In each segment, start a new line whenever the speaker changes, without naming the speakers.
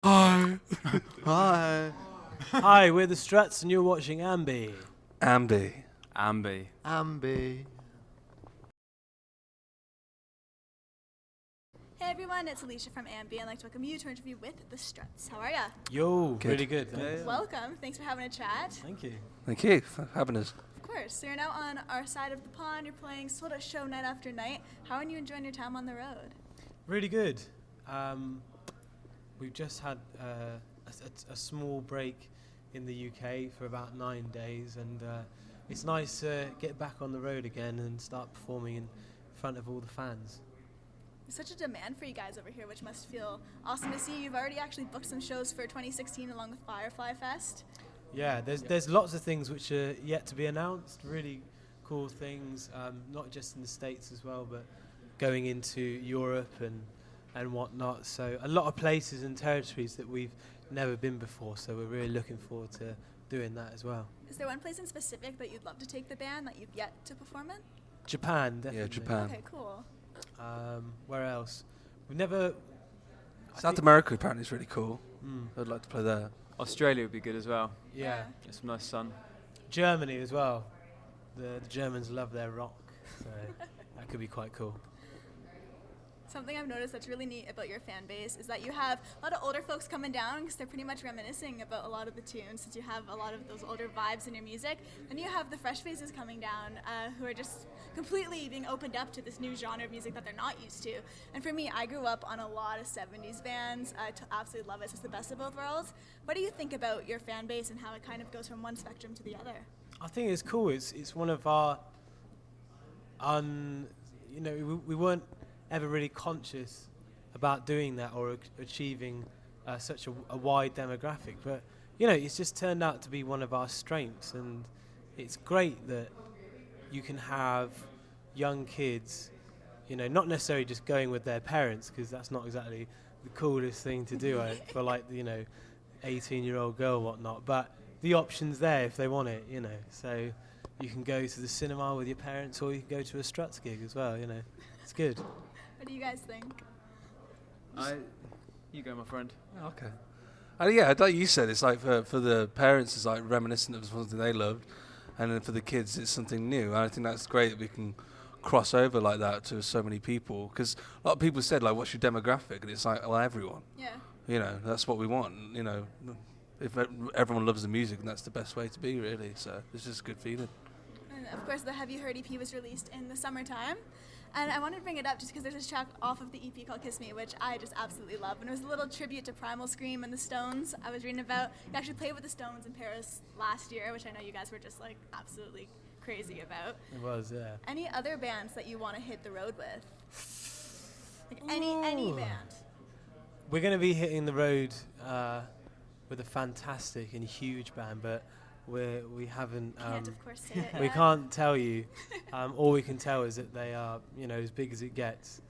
Hi.
Hi.
Hi, we're the Struts, and you're watching Ambi.
Ambi.
Ambi.
Hey everyone, it's Alicia from Ambi. I'd like to welcome you to an interview with the Struts. How are ya?
Yo,
Good.
really good. Thanks.
Welcome. Thanks for having a chat.
Thank you.
Thank you for having us.
Of course. So you're now on our side of the pond. You're playing sold out show night after night. How are you enjoying your time on the road?
Really good. We've just had a small break in the UK for about 9 days, and it's nice to get back on the road again and start performing in front of all the fans.
There's such a demand for you guys over here, which must feel awesome to see. You've already actually booked some shows for 2016 along with Firefly Fest.
Yeah, there's lots of things which are yet to be announced. Really cool things, not just in the States as well, but going into Europe and whatnot. So a lot of places and territories that we've never been before. So we're really looking forward to doing that as well.
Is there one place in specific that you'd love to take the band that you've yet to perform in?
Japan, definitely.
Yeah, Japan.
Okay, cool.
Where else? We've never.
South America apparently is really cool.
Mm,
I'd like to play there.
Australia would be good as well.
yeah.
Get some nice sun.
Germany as well. The Germans love their rock, so that could be quite cool.
Something I've noticed that's really neat about your fan base is that you have a lot of older folks coming down because they're pretty much reminiscing about a lot of the tunes, since you have a lot of those older vibes in your music. Then you have the fresh faces coming down who are just completely being opened up to this new genre of music that they're not used to. And for me, I grew up on a lot of 70s bands. I absolutely love it. It's the best of both worlds. What do you think about your fan base and how it kind of goes from one spectrum to the other?
I think it's cool. It's one of our we weren't ever really conscious about doing that or achieving such a wide demographic, but it's just turned out to be one of our strengths, and it's great that you can have young kids, not necessarily just going with their parents, because that's not exactly the coolest thing to do for 18-year-old girl or whatnot, but the option's there if they want it, so you can go to the cinema with your parents, or you can go to a Struts gig as well, it's good.
What do you guys think?
You go, my friend.
Okay. Yeah, like you said, it's like for the parents, it's like reminiscent of something they loved, and then for the kids, it's something new. And I think that's great that we can cross over like that to so many people. Because a lot of people said, like, what's your demographic? And it's like, well, everyone.
Yeah.
That's what we want. If everyone loves the music, then that's the best way to be, really. So it's just a good feeling.
And of course, the Have You Heard EP was released in the summertime. And I wanted to bring it up just because there's this track off of the EP called Kiss Me, which I just absolutely love. And it was a little tribute to Primal Scream and the Stones I was reading about. You actually played with the Stones in Paris last year, which I know you guys were just absolutely crazy about.
It was, yeah.
Any other bands that you want to hit the road with? Any band?
We're going to be hitting the road with a fantastic and huge band, but we haven't.
Can't of course say it.
We
yet.
can't tell you. All we can tell is that they are, as big as it gets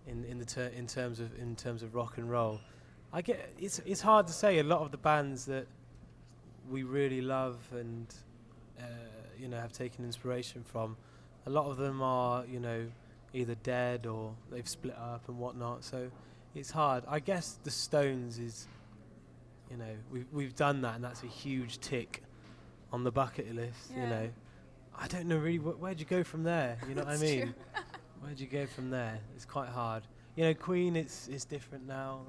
in terms of rock and roll. It's hard to say. A lot of the bands that we really love and have taken inspiration from, a lot of them are either dead or they've split up and whatnot. So it's hard. I guess the Stones is, we've done that, and that's a huge tick on the bucket list.
Yeah.
I don't know really where'd you go from there. You know what I
That's
mean?
true.
Where'd you go from there? It's quite hard. Queen, it's different now,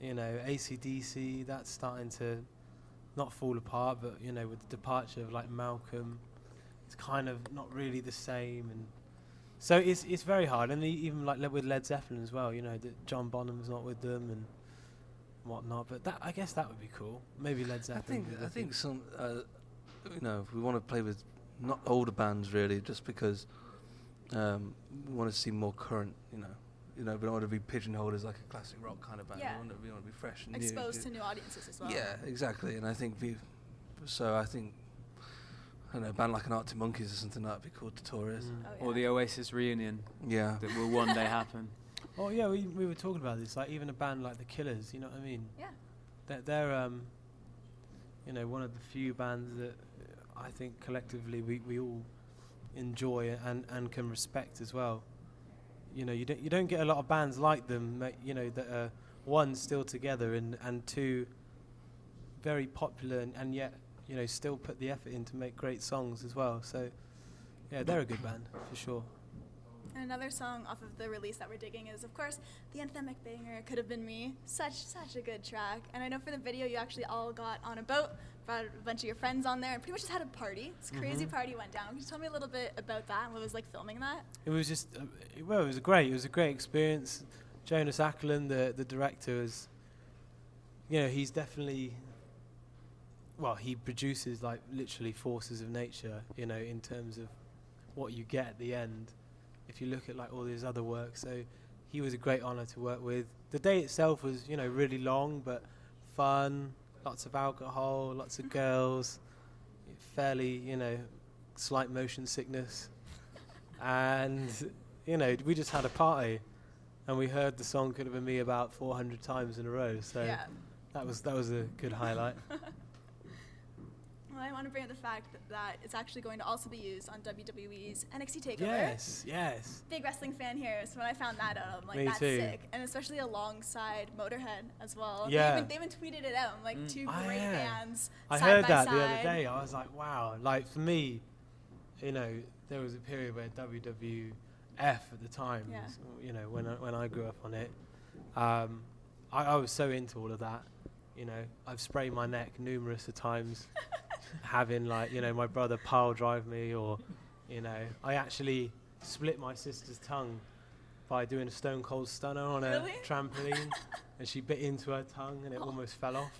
and AC/DC, that's starting to not fall apart, but with the departure of Malcolm, it's kind of not really the same, and so it's very hard. And even with Led Zeppelin as well, that John Bonham's not with them and whatnot, but I guess that would be cool. Maybe Led Zeppelin.
I think some, we want to play with not older bands really, just because we want to see more current. We don't want to be pigeonholed as like a classic rock kind of band.
Yeah.
We want to be fresh and
Exposed
new.
to new audiences as well.
Yeah, exactly. And I think I don't know, a band like an Arctic Monkeys or something like that would be cool to tour with.
Oh, yeah.
Or the Oasis reunion
Yeah.
that will one day happen.
Oh yeah, we were talking about this. Even a band like the Killers, you know what I mean?
Yeah.
They're one of the few bands that I think collectively we all enjoy and can respect as well. You don't get a lot of bands like them, that are one, still together, and two, very popular, and yet, you know, still put the effort in to make great songs as well. So, yeah, they're a good band, for sure.
And another song off of the release that we're digging is, of course, the anthemic banger, Could Have Been Me. Such a good track. And I know for the video, you actually all got on a boat, brought a bunch of your friends on there, and pretty much just had a party. This crazy party went down. Can you tell me a little bit about that and what it was like filming that?
It was just, it was a great experience. Jonas Ackerlund, the director, is, you know, he's definitely, well, he produces like literally forces of nature, you know, in terms of what you get at the end. If you look at like all his other work, so he was a great honor to work with. The day itself was, you know, really long but fun, lots of alcohol, lots of girls, fairly, you know, slight motion sickness, and you know, we just had a party, and we heard the song Could Have Been Me about 400 times in a row. So
Yeah.
that was a good highlight.
Well, I want to bring up the fact that it's actually going to also be used on WWE's NXT TakeOver.
Yes.
Big wrestling fan here, so when I found that out, I'm like,
Me
that's
too.
sick. And especially alongside Motorhead as well.
Yeah.
They even tweeted it out, like two great bands
I
side
heard
by
that
side.
the other day. I was like, wow. Like, for me, you know, there was a period where WWF at the time,
Yeah.
so, you know, when I grew up on it, I was so into all of that. You know, I've sprayed my neck numerous of times, having like, you know, my brother pile drive me, or, you know, I actually split my sister's tongue by doing a Stone Cold Stunner on a
Really?
trampoline, and she bit into her tongue and it almost fell off.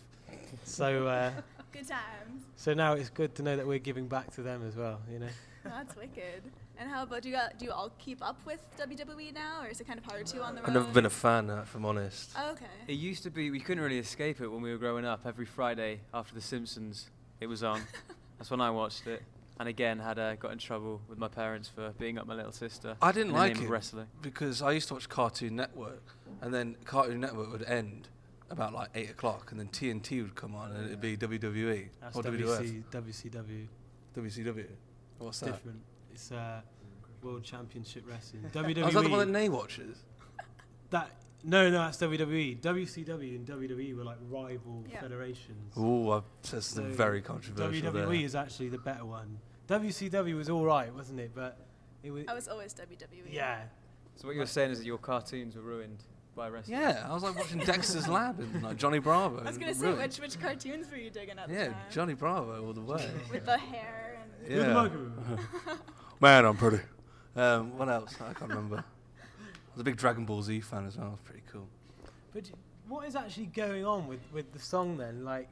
So,
Good times.
so now it's good to know that we're giving back to them as well, you know.
Oh, that's wicked. And how about, do you all keep up with WWE now, or is it kind of hard to on the road?
I've never been a fan, if I'm honest.
Oh, okay.
It used to be, we couldn't really escape it when we were growing up. Every Friday after The Simpsons, it was on. That's when I watched it. And again, got in trouble with my parents for beating up my little sister.
I didn't
in the
like
name of
it
wrestling.
because I used to watch Cartoon Network, and then Cartoon Network would end about like 8 o'clock, and then TNT would come on, and it'd be WWE
That's
or WWF.
WCW.
WCW. What's that?
Different. It's World Championship Wrestling.
Oh, is that the one that
WWE.
Nay watches?
No, that's WWE. WCW and WWE were like rival
Yeah.
federations.
Ooh, I've said something
So
very controversial
WWE
there.
is actually the better one. WCW was all right, wasn't it? But it was.
I was always WWE.
Yeah.
So what you were saying is that your cartoons were ruined by wrestling?
Yeah, I was like watching Dexter's Lab and like Johnny Bravo.
I was going to say, which cartoons were you digging at the
Yeah,
time?
Johnny Bravo all the way.
With the hair and...
You're the
Yeah.
mugger.
Man, I'm pretty. What else? I can't remember. I was a big Dragon Ball Z fan as well. It was pretty cool.
But what is actually going on with the song then? Like,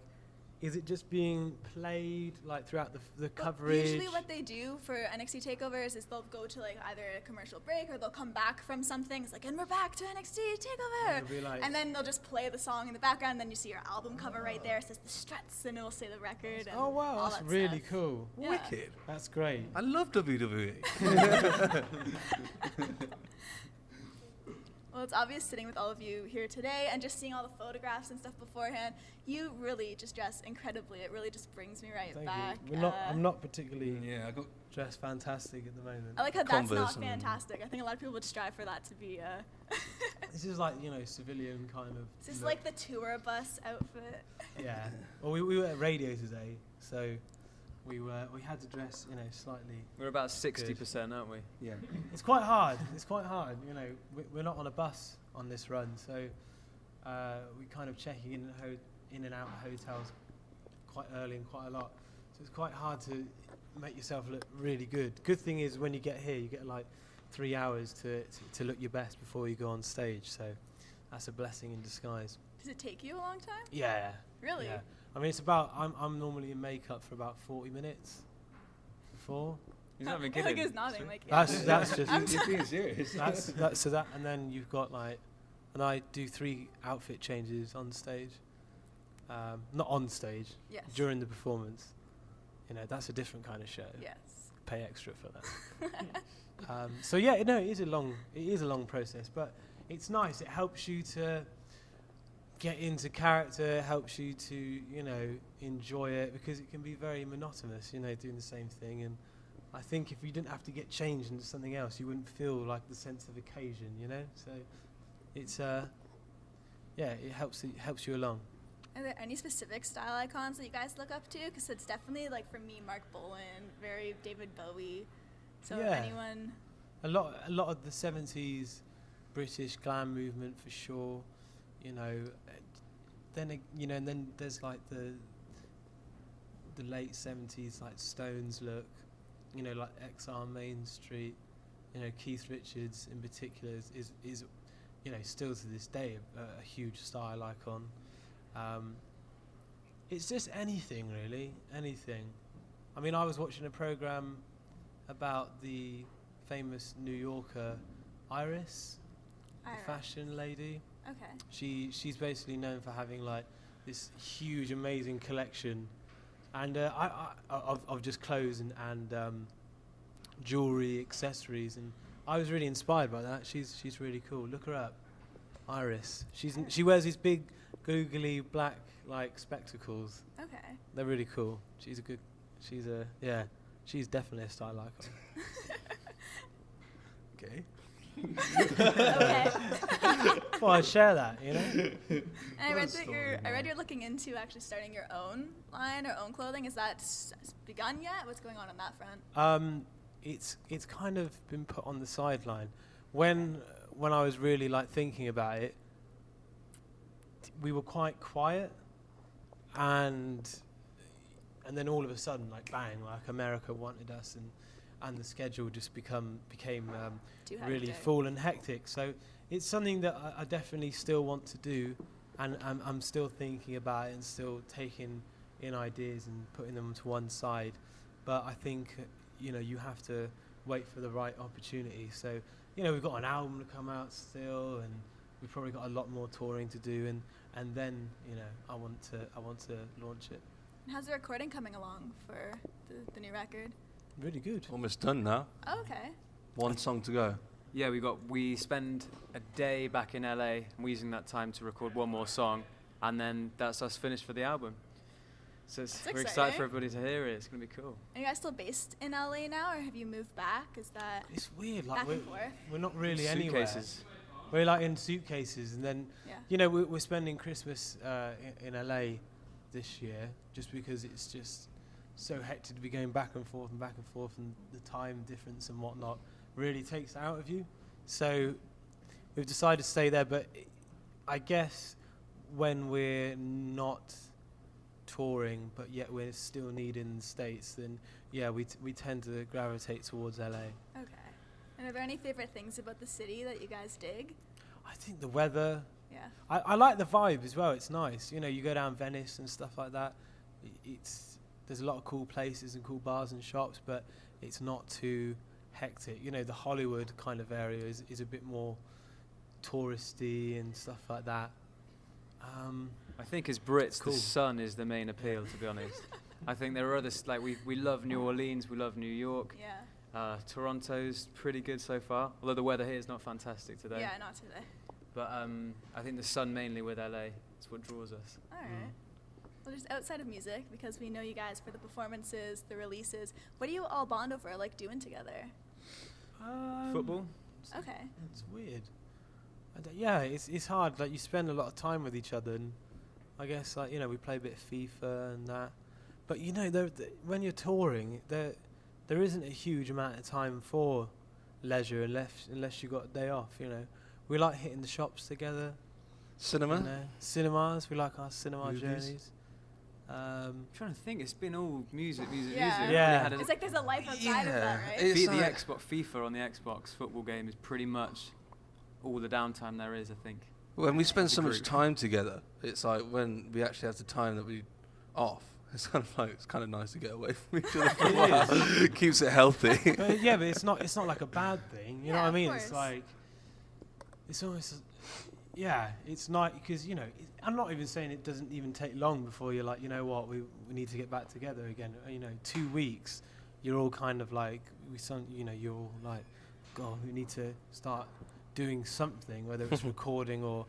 is it just being played like throughout the
Well,
coverage?
usually what they do for NXT takeovers is they'll go to like either a commercial break or they'll come back from something. It's like, and we're back to NXT takeover.
It'll be like-
And then they'll just play the song in the background. Then you see your album cover right there. It says the Struts, and it'll say the record. And
Oh wow,
all
that's
that
really
stuff.
cool.
Yeah.
Wicked.
That's great.
I love WWE.
Well, it's obvious sitting with all of you here today and just seeing all the photographs and stuff beforehand. You really just dress incredibly. It really just brings me right
Thank
back.
you. I'm not particularly
Yeah, I got
dressed fantastic at the moment.
I like how that's
Converse
not
and-
fantastic. I think a lot of people would strive for that to be.
This is like, you know, civilian kind of.
This is
look.
like the tour bus outfit.
Yeah. Well, we were at radio today, so we had to dress, you know, slightly.
We're about 60%, aren't we?
Yeah. It's quite hard. It's quite hard. You know, we're not on a bus on this run, so we kind of checking in and out of hotels quite early and quite a lot. So it's quite hard to make yourself look really good. Good thing is when you get here, you get like 3 hours to look your best before you go on stage. So that's a blessing in disguise.
Does it take you a long time?
Yeah.
Really?
Yeah. I mean, it's about. I'm normally in makeup for about 40 minutes. Before.
He's not even
I think
kidding.
he's nodding. Like, yeah.
That's just.
You're being serious.
that's so that, and then you've got like, and I do 3 outfit changes on stage. Not on stage.
Yes.
During the performance. You know, that's a different kind of show.
Yes.
Pay extra for that. So yeah, no, it is a long process, but it's nice. It helps you to get into character, helps you to, you know, enjoy it, because it can be very monotonous, you know, doing the same thing. And I think if you didn't have to get changed into something else, you wouldn't feel like the sense of occasion, you know. So it's yeah, it helps you along.
Are there any specific style icons that you guys look up to? Because it's definitely, like, for me, Mark Bolan, very David Bowie. So
Yeah.
anyone...
A lot of the 70s British glam movement for sure, you know. Then and then there's like the late 70s like Stones look, you know, like XR Main Street, you know, Keith Richards in particular is you know, still to this day a huge style icon. It's just anything really, anything. I mean, I was watching a program about the famous New Yorker Iris, the fashion lady.
Okay.
She's basically known for having like this huge, amazing collection, and of just clothes and jewelry, accessories, and I was really inspired by that. She's really cool. Look her up, Iris. She wears these big, googly black like spectacles.
Okay.
They're really cool. She's definitely a style icon.
Okay.
Okay.
Well, I share that, you know.
And I read you're looking into actually starting your own line or own clothing. Is that begun yet? What's going on that front?
It's kind of been put on the sideline. When I was really like thinking about it, we were quite quiet, and then all of a sudden, like bang, like America wanted us, and the schedule just became really full and hectic. So it's something that I definitely still want to do, and I'm still thinking about it and still taking in ideas and putting them to one side. But I think, you know, you have to wait for the right opportunity. So, you know, we've got an album to come out still, and we've probably got a lot more touring to do, and then, you know, I want to launch it.
And how's the recording coming along for the new record?
Really good.
Almost done now.
Oh, okay.
One song to go.
Yeah, we spend a day back in LA, and we're using that time to record one more song, and then that's us finished for the album. So we're excited for everybody to hear it. It's going to be cool.
Are you guys still based in LA now, or have you moved back? Is that
It's weird. Like
back and forth?
we're not really
Suitcases.
anywhere. We're like in suitcases, and then you know we're spending Christmas in LA this year just because it's just so hectic to be going back and forth, and the time difference and whatnot really takes it out of you. So we've decided to stay there, but I guess when we're not touring but yet we're still needed in the States, then we tend to gravitate towards LA.
Okay. And are there any favorite things about the city that you guys dig?
I think the weather.
Yeah.
I like the vibe as well. It's nice. You know, you go down Venice and stuff like that. There's a lot of cool places and cool bars and shops, but it's not too hectic. You know, the Hollywood kind of area is a bit more touristy and stuff like that.
I think as Brits,
cool.
The sun is the main appeal, to be honest. I think there are others, like we love New Orleans, we love New York.
Yeah.
Toronto's pretty good so far, although the weather here is not fantastic today.
Yeah, not today.
But I think the sun mainly with LA is what draws us.
All right. Well, just outside of music, because we know you guys for the performances, the releases, what do you all bond over, like doing together?
Football?
Okay.
It's weird. It's hard. Like, you spend a lot of time with each other, and I guess, like, you know, we play a bit of FIFA and that. But, you know, when you're touring, there isn't a huge amount of time for leisure unless you got a day off, you know. We like hitting the shops together.
Cinema?
You know, cinemas. We like our cinema
Movies.
journeys.
I'm trying to think. It's been all music.
Yeah.
Yeah.
Had
It's like there's a life outside of that, right?
It's
the
like-
FIFA on the Xbox football game is pretty much all the downtime there is, I think.
When we spend
The
so much
group.
time together, it's like when we actually have the time that we off. It's kind of nice to get away from each other for a while. It keeps it healthy.
But it's not like a bad thing. You know
Yeah,
what I
of
mean?
course.
It's like, it's almost, it's not, because, you know, I'm not even saying it doesn't even take long before you're like, you know what, we need to get back together again. You know, 2 weeks, you're all kind of like, you're all like, God, we need to start doing something, whether it's recording or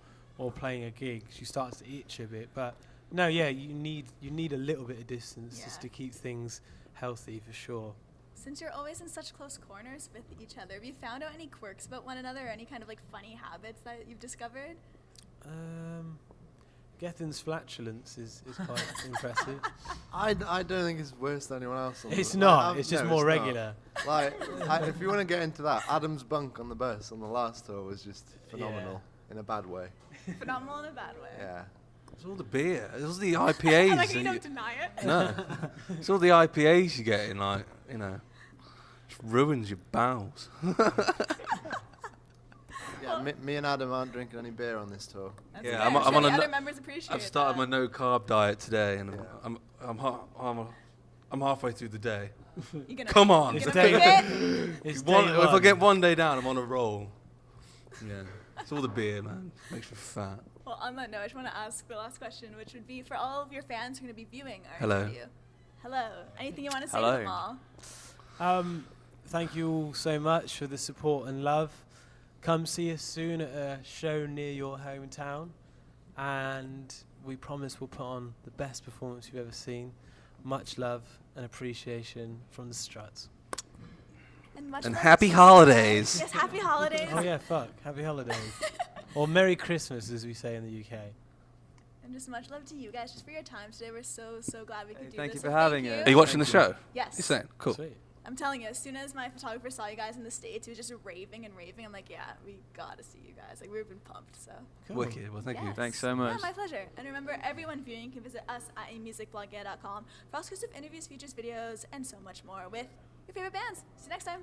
playing a gig. She starts to itch a bit, but no, you need a little bit of distance just to keep things healthy, for sure.
Since you're always in such close corners with each other, have you found out any quirks about one another, or any kind of like funny habits that you've discovered?
Gethin's flatulence is quite impressive.
I don't think it's worse than anyone else.
It's not. It's just more regular.
Like, if you want to get into that, Adam's bunk on the bus on the last tour was just phenomenal in a bad way.
Phenomenal in a bad way.
Yeah.
It's all the beer. It's all the IPAs.
Like you don't deny it.
No. It's all the IPAs you get in, like, just ruins your bowels.
Yeah, me and Adam aren't drinking any beer on this tour.
That's
Yeah,
fair.
I'm
sure
on
the
a
other
no-
members appreciate
I've started my
that.
no carb diet today, and
Yeah.
I'm halfway through the day.
You gonna-
Come on.
you
It's
gonna
day
make it?
It's
If
day
I
one.
get one day down, I'm on a roll. Yeah, it's all the beer, man. Makes me fat.
Well, on that note, I just want to ask the last question, which would be for all of your fans who are going to be viewing our
Hello.
interview. Hello. Anything you want to say
Hello.
to them all?
Thank you all so much for the support and love. Come see us soon at a show near your hometown, and we promise we'll put on the best performance you've ever seen. Much love and appreciation from the Struts.
Much
And
love
happy
to you
holidays.
guys. Yes, happy holidays.
Oh yeah, fuck. Happy holidays. Or Merry Christmas, as we say in the UK.
And just much love to you guys just for your time today. We're so glad we could do
thank
this.
you
so
for having
you.
us.
Are you watching the
Thank you.
show?
Yes.
You're saying? Cool.
Sweet.
I'm telling you, as soon as my photographer saw you guys in the States, he was just raving and raving. I'm like, yeah, we gotta see you guys. Like, we've been pumped, so.
Cool.
Wicked. Well, thank you.
Yes.
Thanks so much.
Yeah, my pleasure. And remember, everyone viewing can visit us at amusicblogger.com for exclusive interviews, features, videos, and so much more with your favorite bands. See you next time.